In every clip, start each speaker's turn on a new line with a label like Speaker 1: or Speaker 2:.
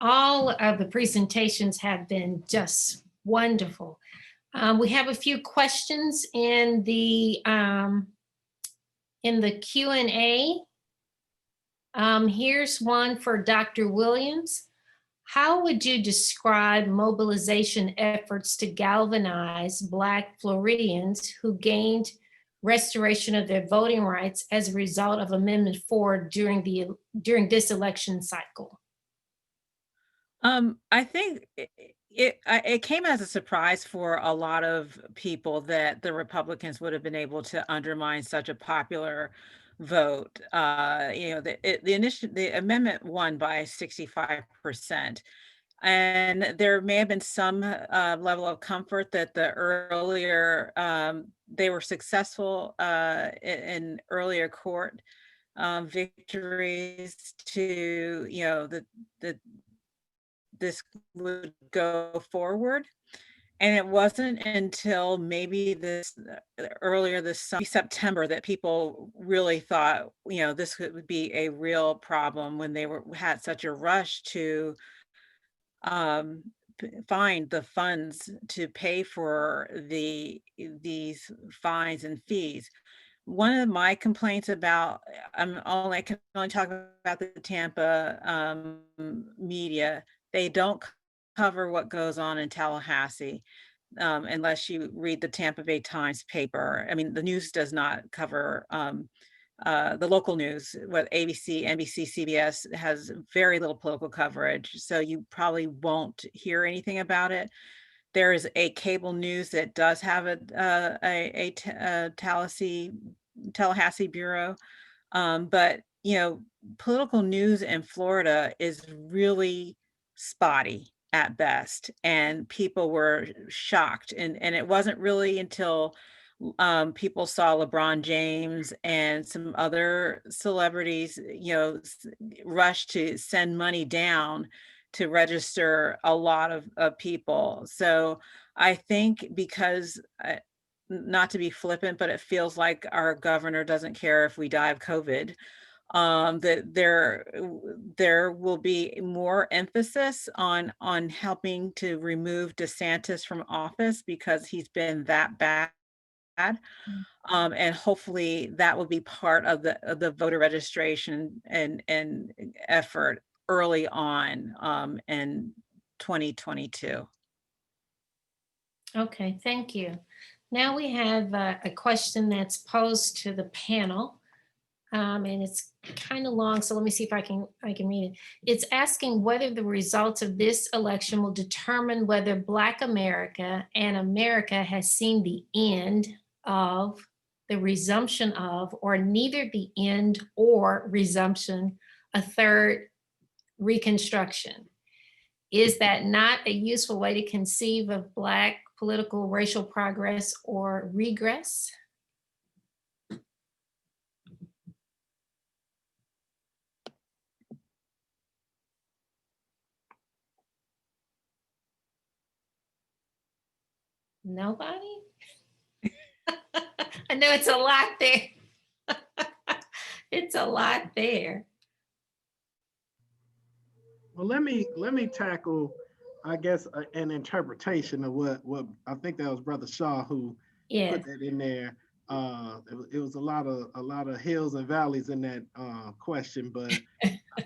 Speaker 1: All of the presentations have been just wonderful. We have a few questions in the Q&A. Here's one for Dr. Williams. How would you describe mobilization efforts to galvanize Black Floridians who gained restoration of their voting rights as a result of Amendment 4 during this election cycle?
Speaker 2: I think it came as a surprise for a lot of people that the Republicans would have been able to undermine such a popular vote. The amendment won by 65%. And there may have been some level of comfort that they were successful in earlier court victories to, the this would go forward. And it wasn't until maybe earlier this September that people really thought, this would be a real problem when they had such a rush to um, find the funds to pay for these fines and fees. One of my complaints about I can only talk about the Tampa media. They don't cover what goes on in Tallahassee unless you read the Tampa Bay Times paper. I mean, the news does not cover the local news. What ABC, NBC, CBS has very little political coverage, so you probably won't hear anything about it. There is a cable news that does have a Tallahassee bureau, but political news in Florida is really spotty at best, and people were shocked. And it wasn't really until people saw LeBron James and some other celebrities, rush to send money down to register a lot of people. So I think because, not to be flippant, but it feels like our governor doesn't care if we die of COVID. That there will be more emphasis on helping to remove DeSantis from office because he's been that bad. And hopefully that will be part of the voter registration and effort early on in 2022.
Speaker 1: Okay, thank you. Now we have a question that's posed to the panel, and it's kind of long, so let me see if I can read it. It's asking whether the results of this election will determine whether Black America and America has seen the end of, the resumption of, or neither the end or resumption, a third Reconstruction. Is that not a useful way to conceive of Black political racial progress or regress? Nobody? I know it's a lot there. It's a lot there.
Speaker 3: Well, let me tackle, I guess, an interpretation of what I think that was Brother Shaw who put that in there. It was a lot of hills and valleys in that question, but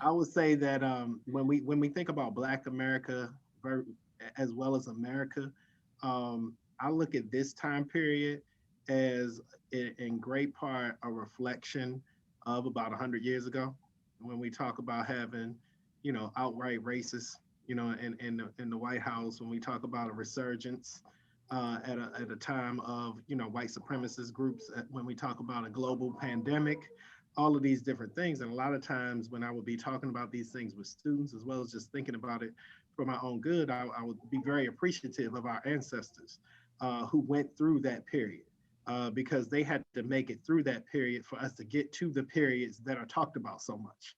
Speaker 3: I would say that when we think about Black America as well as America, I look at this time period as in great part a reflection of about 100 years ago when we talk about having outright racist in the White House, when we talk about a resurgence at a time of white supremacist groups, when we talk about a global pandemic, all of these different things. And a lot of times when I would be talking about these things with students, as well as just thinking about it for my own good, I would be very appreciative of our ancestors who went through that period. Because they had to make it through that period for us to get to the periods that are talked about so much.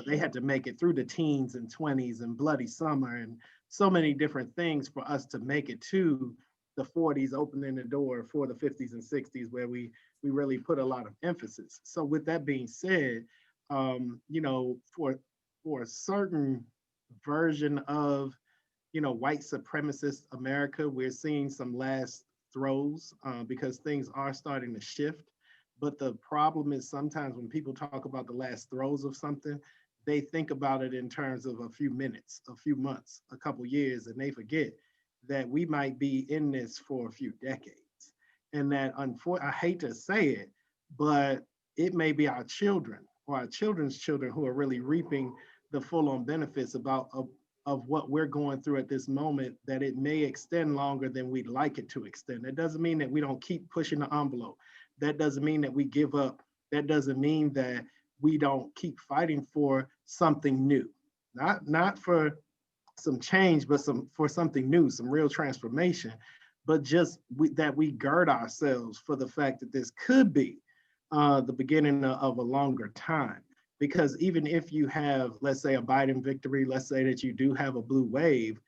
Speaker 3: They had to make it through the teens and 20s and bloody summer and so many different things for us to make it to the 40s, opening the door for the 50s and 60s, where we really put a lot of emphasis. So with that being said, for certain version of, white supremacist America. We're seeing some last throws because things are starting to shift. But the problem is sometimes when people talk about the last throws of something, they think about it in terms of a few minutes, a few months, a couple years, and they forget that we might be in this for a few decades. And that, I hate to say it, but it may be our children or our children's children who are really reaping the full-on benefits of what we're going through at this moment, that it may extend longer than we'd like it to extend. That doesn't mean that we don't keep pushing the envelope. That doesn't mean that we give up. That doesn't mean that we don't keep fighting for something new. Not for some change, but for something new, some real transformation. But just that we gird ourselves for the fact that this could be the beginning of a longer time. Because even if you have, let's say, a Biden victory, let's say that you do have a blue wave,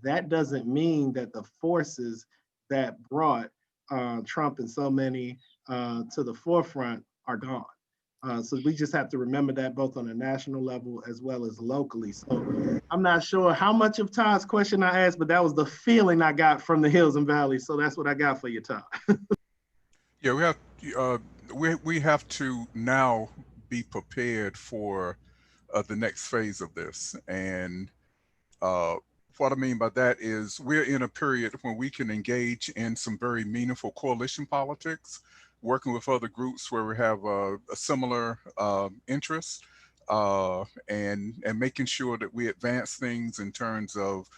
Speaker 3: that doesn't mean that the forces that brought Trump and so many to the forefront are gone. So we just have to remember that both on a national level as well as locally. So I'm not sure how much of Todd's question I asked, but that was the feeling I got from the hills and valleys. So that's what I got for you, Todd.
Speaker 4: Yeah, we have to now be prepared for the next phase of this. And uh, what I mean by that is we're in a period when we can engage in some very meaningful coalition politics, working with other groups where we have a similar interests, and making sure that we advance things in terms of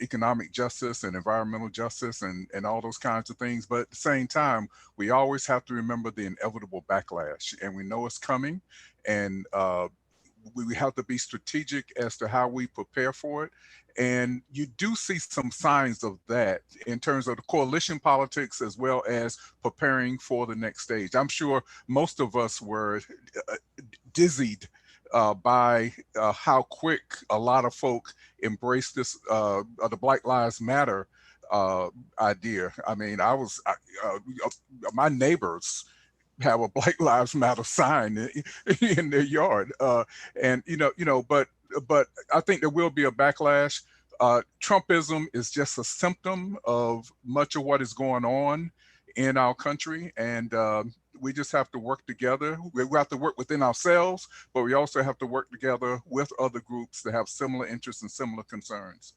Speaker 4: economic justice and environmental justice and all those kinds of things. But at the same time, we always have to remember the inevitable backlash, and we know it's coming. And we have to be strategic as to how we prepare for it. And you do see some signs of that in terms of the coalition politics as well as preparing for the next stage. I'm sure most of us were dizzied by how quick a lot of folk embraced this, the Black Lives Matter idea. I mean, my neighbors have a Black Lives Matter sign in their yard, and but I think there will be a backlash. Trumpism is just a symptom of much of what is going on in our country, and we just have to work together. We have to work within ourselves, but we also have to work together with other groups that have similar interests and similar concerns.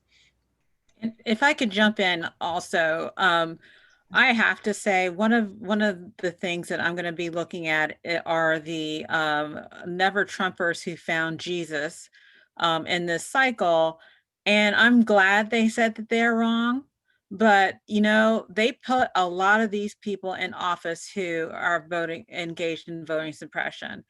Speaker 2: And if I could jump in also, I have to say one of the things that I'm going to be looking at are the never Trumpers who found Jesus in this cycle, and I'm glad they said that they're wrong. But they put a lot of these people in office who are engaged in voting suppression.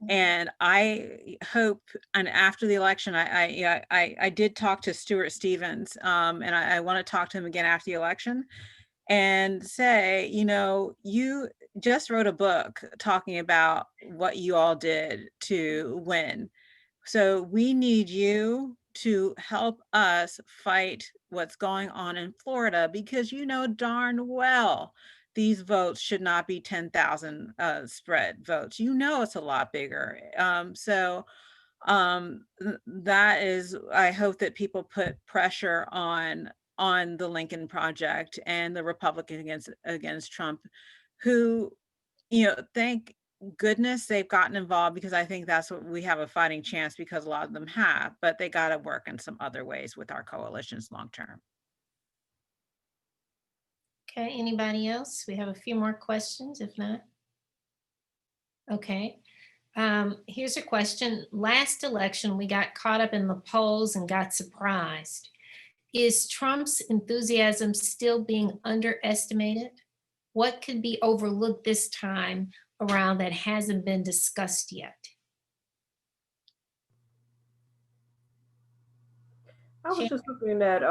Speaker 2: And I hope, and after the election, I did talk to Stuart Stevens, and I want to talk to him again after the election and say, you just wrote a book talking about what you all did to win. So we need you to help us fight what's going on in Florida, because darn well these votes should not be 10,000 spread votes. It's a lot bigger. That is, I hope that people put pressure on the Lincoln Project and the Republicans against Trump, who, thank goodness they've gotten involved, because I think that's what we have a fighting chance, because a lot of them have, but they got to work in some other ways with our coalitions long term.
Speaker 1: Okay, anybody else? We have a few more questions, if not. Okay. Here's a question. Last election, we got caught up in the polls and got surprised. Is Trump's enthusiasm still being underestimated? What could be overlooked this time around that hasn't been discussed yet?
Speaker 5: I was just looking at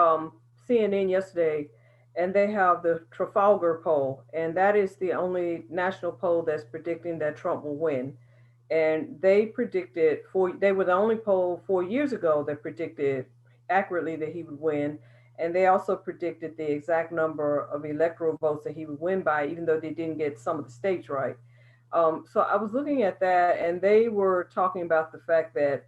Speaker 5: CNN yesterday, and they have the Trafalgar poll, and that is the only national poll that's predicting that Trump will win. And they they were the only poll 4 years ago that predicted accurately that he would win. And they also predicted the exact number of electoral votes that he would win by, even though they didn't get some of the states right. So I was looking at that, and they were talking about the fact that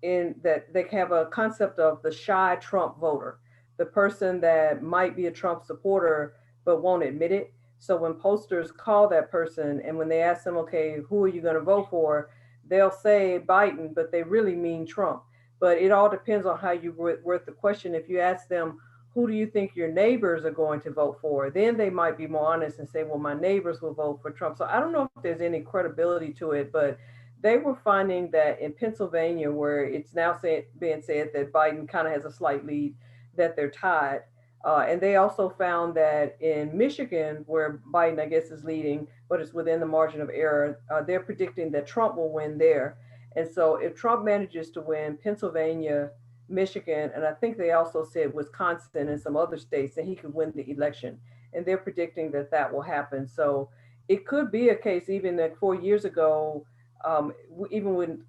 Speaker 5: in that they have a concept of the shy Trump voter, the person that might be a Trump supporter but won't admit it. So when posters call that person and when they ask them, okay, who are you going to vote for? They'll say Biden, but they really mean Trump. But it all depends on how you word the question. If you ask them, who do you think your neighbors are going to vote for? Then they might be more honest and say, well, my neighbors will vote for Trump. So I don't know if there's any credibility to it, but they were finding that in Pennsylvania, where it's now being said that Biden kind of has a slight lead, that they're tied. And they also found that in Michigan, where Biden, I guess, is leading, but it's within the margin of error, they're predicting that Trump will win there. And so if Trump manages to win Pennsylvania, Michigan, and I think they also said Wisconsin and some other states, then he could win the election. And they're predicting that that will happen. So it could be a case, even like 4 years ago, even when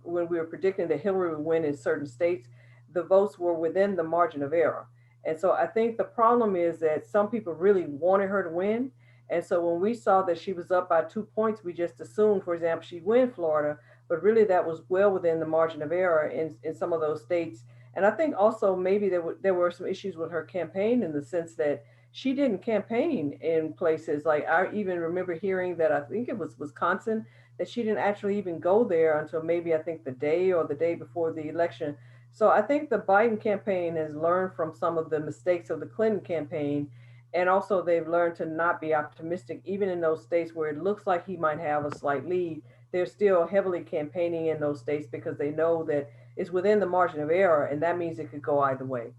Speaker 5: we were predicting that Hillary would win in certain states, the votes were within the margin of error. And so I think the problem is that some people really wanted her to win. And so when we saw that she was up by 2 points, we just assumed, for example, she'd win Florida, but really that was well within the margin of error in some of those states. And I think also maybe there were some issues with her campaign in the sense that she didn't campaign in places like, I even remember hearing that I think it was Wisconsin, that she didn't actually even go there until maybe I think the day or the day before the election. So I think the Biden campaign has learned from some of the mistakes of the Clinton campaign. And also they've learned to not be optimistic, even in those states where it looks like he might have a slight lead. They're still heavily campaigning in those states because they know that it's within the margin of error, and that means it could go either way.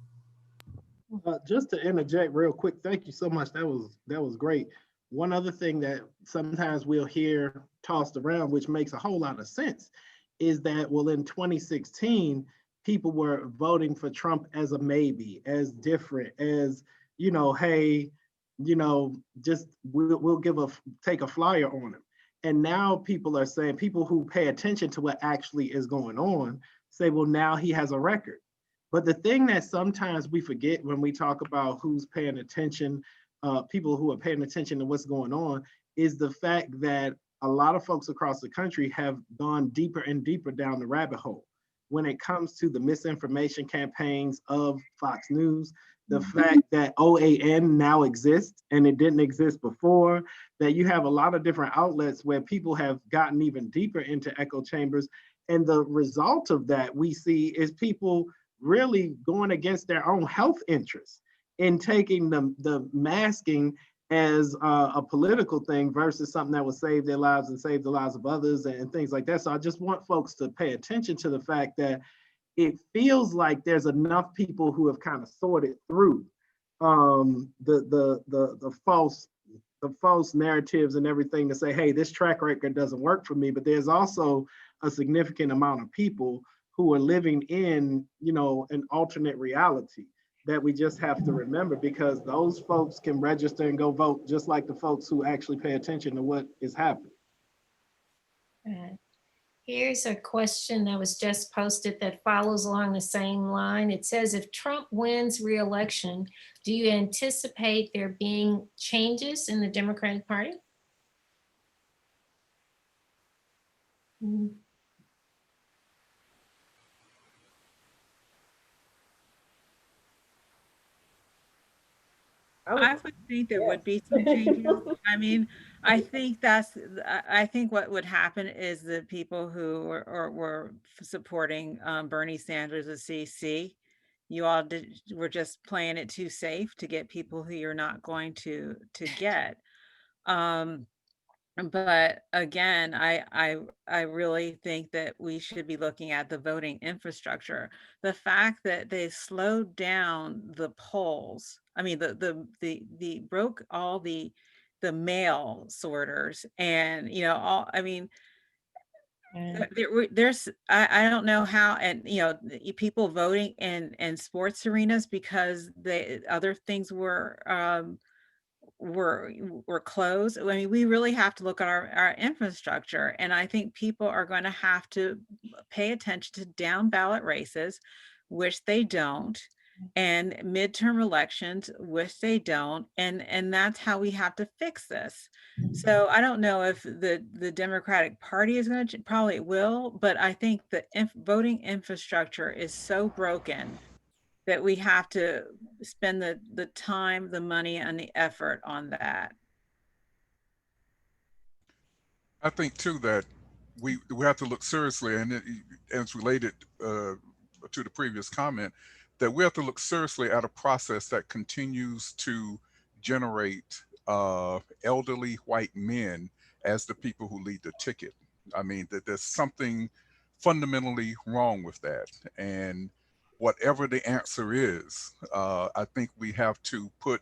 Speaker 3: Just to interject real quick, thank you so much. That was great. One other thing that sometimes we'll hear tossed around, which makes a whole lot of sense, is that, well, in 2016, people were voting for Trump as a maybe, as different, as, hey, just we'll take a flyer on him. And now people are saying, people who pay attention to what actually is going on say, well, now he has a record. But the thing that sometimes we forget when we talk about who's paying attention, people who are paying attention to what's going on, is the fact that a lot of folks across the country have gone deeper and deeper down the rabbit hole when it comes to the misinformation campaigns of Fox News, the fact that OAN now exists and it didn't exist before, that you have a lot of different outlets where people have gotten even deeper into echo chambers. And the result of that we see is people really going against their own health interests in taking the masking as a political thing versus something that will save their lives and save the lives of others and things like that. So I just want folks to pay attention to the fact that it feels like there's enough people who have kind of sorted through the false narratives and everything to say, hey, this track record doesn't work for me. But there's also a significant amount of people who are living in, an alternate reality that we just have to remember, because those folks can register and go vote just like the folks who actually pay attention to what is happening.
Speaker 1: Here's a question that was just posted that follows along the same line. It says, if Trump wins re-election, do you anticipate there being changes in the Democratic Party?
Speaker 2: I would think there would be some changes. I mean, I think what would happen is the people who were supporting Bernie Sanders as CC, you all were just playing it too safe to get people who you're not going to get. But again, I really think that we should be looking at the voting infrastructure. The fact that they slowed down the polls, I mean, the broke all the mail sorters, and all, I mean, there's I don't know how, and people voting in sports arenas because other things were closed. I mean, we really have to look at our infrastructure. And I think people are going to have to pay attention to down ballot races, which they don't. and midterm elections, which they don't, and that's how we have to fix this. So I don't know if the Democratic Party is going to, probably will, but I think the voting infrastructure is so broken that we have to spend the time, the money, and the effort on that.
Speaker 4: I think too that we have to look seriously, and it's related to the previous comment, that we have to look seriously at a process that continues to generate elderly white men as the people who lead the ticket. I mean, that there's something fundamentally wrong with that, and whatever the answer is, I think we have to put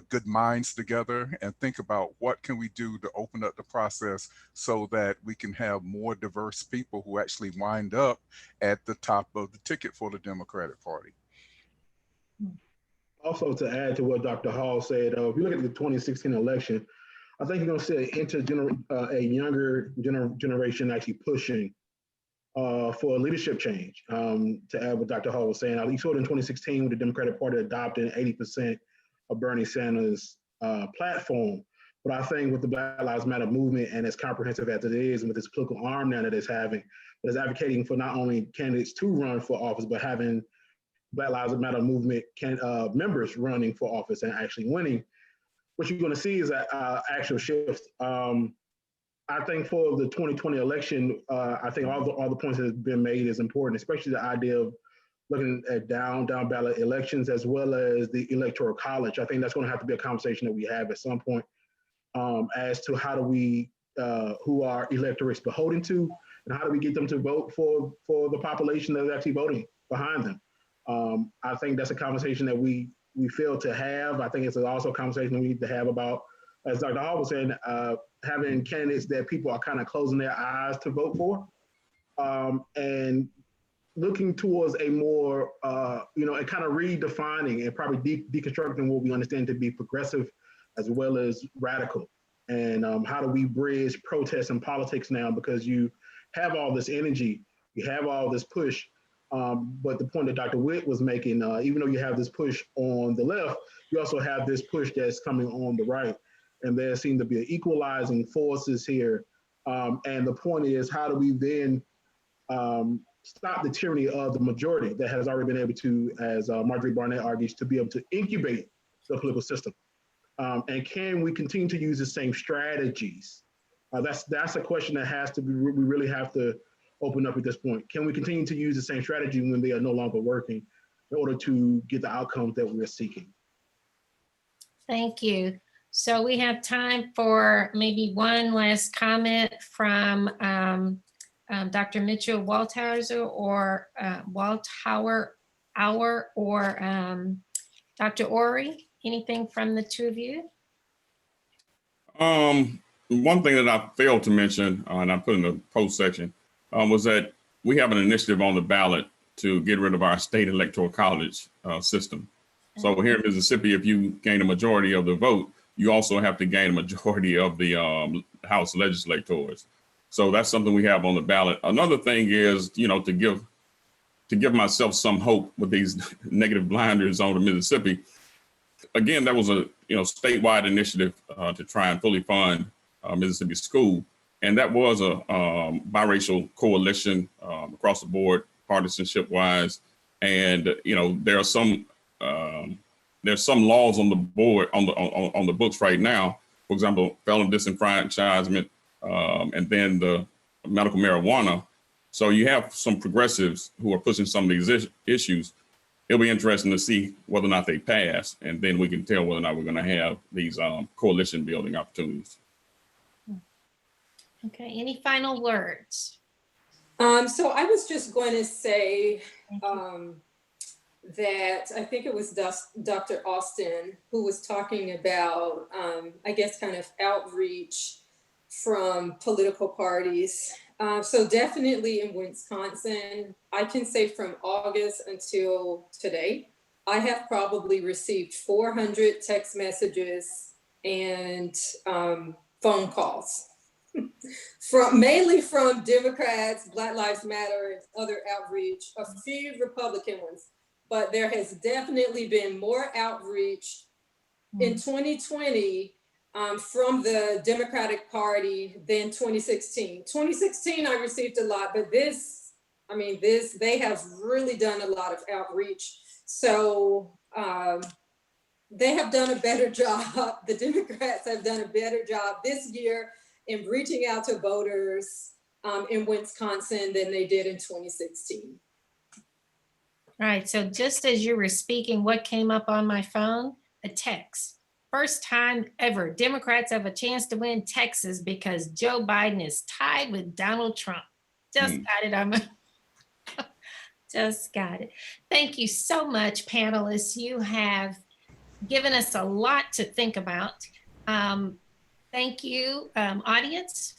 Speaker 4: good minds together and think about what can we do to open up the process so that we can have more diverse people who actually wind up at the top of the ticket for the Democratic Party.
Speaker 6: Also, to add to what Dr. Hall said, if you look at the 2016 election, I think you're going to see a younger generation actually pushing for a leadership change. To add what Dr. Hall was saying, you saw it in 2016 with the Democratic Party adopting 80% of Bernie Sanders' platform. But I think with the Black Lives Matter movement, and as comprehensive as it is, and with this political arm now that it's having, that is advocating for not only candidates to run for office, but having Black Lives Matter movement members running for office and actually winning, what you're going to see is an actual shift. I think for the 2020 election, I think all the points that have been made is important, especially the idea of looking at down ballot elections as well as the electoral college. I think that's going to have to be a conversation that we have at some point as to how do we, who our electorates beholden to, and how do we get them to vote for the population that is actually voting behind them. I think that's a conversation that we fail to have. I think it's also a conversation we need to have about, as Dr. Hall was saying, having candidates that people are kind of closing their eyes to vote for, and looking towards a more, a kind of redefining and probably deconstructing what we understand to be progressive as well as radical. And how do we bridge protest and politics now? Because you have all this energy, you have all this push, but the point that Dr. Witt was making, even though you have this push on the left, you also have this push that's coming on the right. And there seem to be equalizing forces here. And the point is, how do we then stop the tyranny of the majority that has already been able to, as Marjorie Barnett argues, to be able to incubate the political system? And can we continue to use the same strategies? That's a question that has to be, we really have to open up at this point. Can we continue to use the same strategy when they are no longer working in order to get the outcomes that we're seeking?
Speaker 1: Thank you. So we have time for maybe one last comment from Dr. Mitchell Walthauser or Dr. Ori. Anything from the two of you?
Speaker 7: One thing that I failed to mention, and I put in the post section, was that we have an initiative on the ballot to get rid of our state electoral college system. So here in Mississippi, if you gain a majority of the vote, you also have to gain a majority of the House legislators. So that's something we have on the ballot. Another thing is, to give myself some hope with these negative blinders on to Mississippi. Again, that was a statewide initiative to try and fully fund Mississippi school. And that was a biracial coalition across the board, partisanship wise. And, there's some laws on the board, on the books right now, for example, felon disenfranchisement, and then the medical marijuana. So you have some progressives who are pushing some of these issues. It'll be interesting to see whether or not they pass, and then we can tell whether or not we're going to have these coalition building opportunities.
Speaker 1: Okay, any final words?
Speaker 8: So I was just going to say that I think it was Dr. Austin who was talking about, I guess, kind of outreach from political parties. So definitely in Wisconsin, I can say from August until today, I have probably received 400 text messages and phone calls mainly from Democrats, Black Lives Matter, and other outreach, a few Republican ones, but there has definitely been more outreach in 2020 from the Democratic Party than 2016. 2016, I received a lot, but they have really done a lot of outreach. So they have done a better job. The Democrats have done a better job this year in reaching out to voters in Wisconsin than they did in 2016.
Speaker 1: All right, so just as you were speaking, what came up on my phone? A text. First time ever Democrats have a chance to win Texas because Joe Biden is tied with Donald Trump. Just got it on my just got it. Thank you so much, panelists. You have given us a lot to think about. Thank you, audience.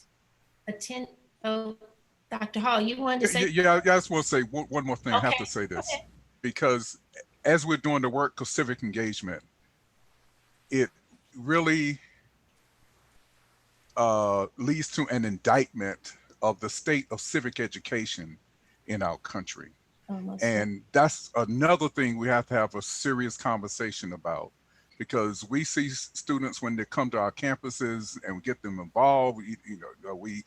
Speaker 1: Dr. Hall, you wanted to say?
Speaker 4: Yeah, I just want to say one more thing. I have to say this because as we're doing the work of civic engagement, it really leads to an indictment of the state of civic education in our country. And that's another thing we have to have a serious conversation about, because we see students when they come to our campuses and we get them involved, we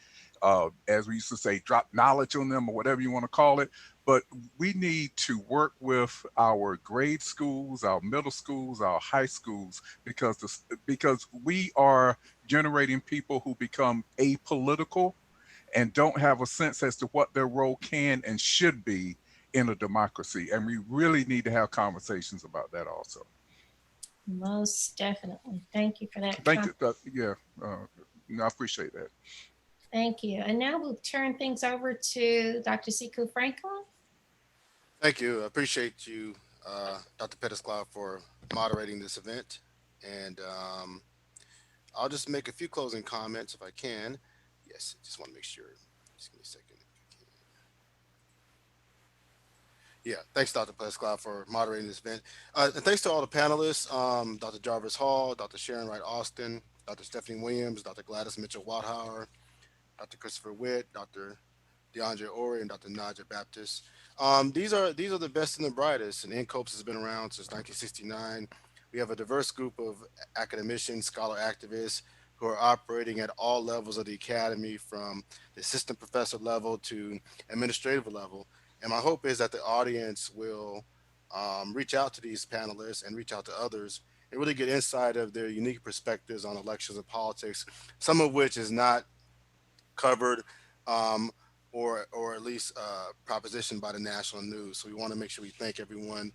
Speaker 4: as we used to say, drop knowledge on them or whatever you want to call it. But we need to work with our grade schools, our middle schools, our high schools, because we are generating people who become apolitical and don't have a sense as to what their role can and should be in a democracy. And we really need to have conversations about that also.
Speaker 1: Most definitely. Thank you for that.
Speaker 4: Thank you. I appreciate that.
Speaker 1: Thank you. And now we'll turn things over to Dr. Siku Franklin.
Speaker 9: Thank you. I appreciate you, Dr. Pettiscloud, for moderating this event. And I'll just make a few closing comments if I can. Yes, just want to make sure. Just give me a second. Yeah, thanks, Dr. Pettiscloud, for moderating this event. And thanks to all the panelists, Dr. Jarvis Hall, Dr. Sharon Wright Austin, Dr. Stephanie Williams, Dr. Gladys Mitchell-Wathauer, Dr. Christopher Witt, Dr. DeAndre Ori, and Dr. Naja Baptist. These are the best and the brightest, and NCOPES has been around since 1969. We have a diverse group of academicians, scholar activists who are operating at all levels of the academy, from the assistant professor level to administrative level. And my hope is that the audience will reach out to these panelists and reach out to others and really get insight of their unique perspectives on elections and politics, some of which is not covered or at least propositioned by the national news. So we want to make sure we thank everyone.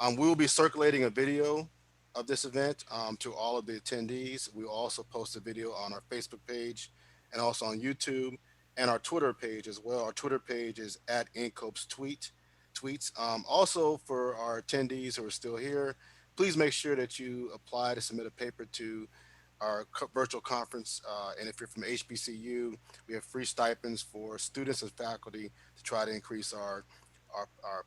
Speaker 9: We will be circulating a video of this event to all of the attendees. We will also post a video on our Facebook page and also on YouTube and our Twitter page as well. Our Twitter page is @NCOPES tweets. Also, for our attendees who are still here, please make sure that you apply to submit a paper to our virtual conference. And if you're from HBCU, we have free stipends for students and faculty to try to increase our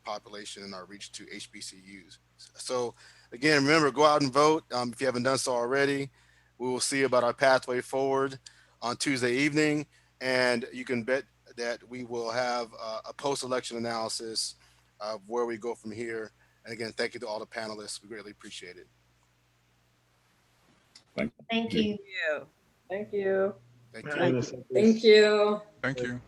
Speaker 9: population and our reach to HBCUs. So again, remember, go out and vote. If you haven't done so already, we will see about our pathway forward on Tuesday evening. And you can bet that we will have a post-election analysis of where we go from here. And again, thank you to all the panelists. We greatly appreciate it.
Speaker 1: Thank you.
Speaker 5: Thank you.
Speaker 9: Thank you.
Speaker 8: Thank you.
Speaker 4: Thank you.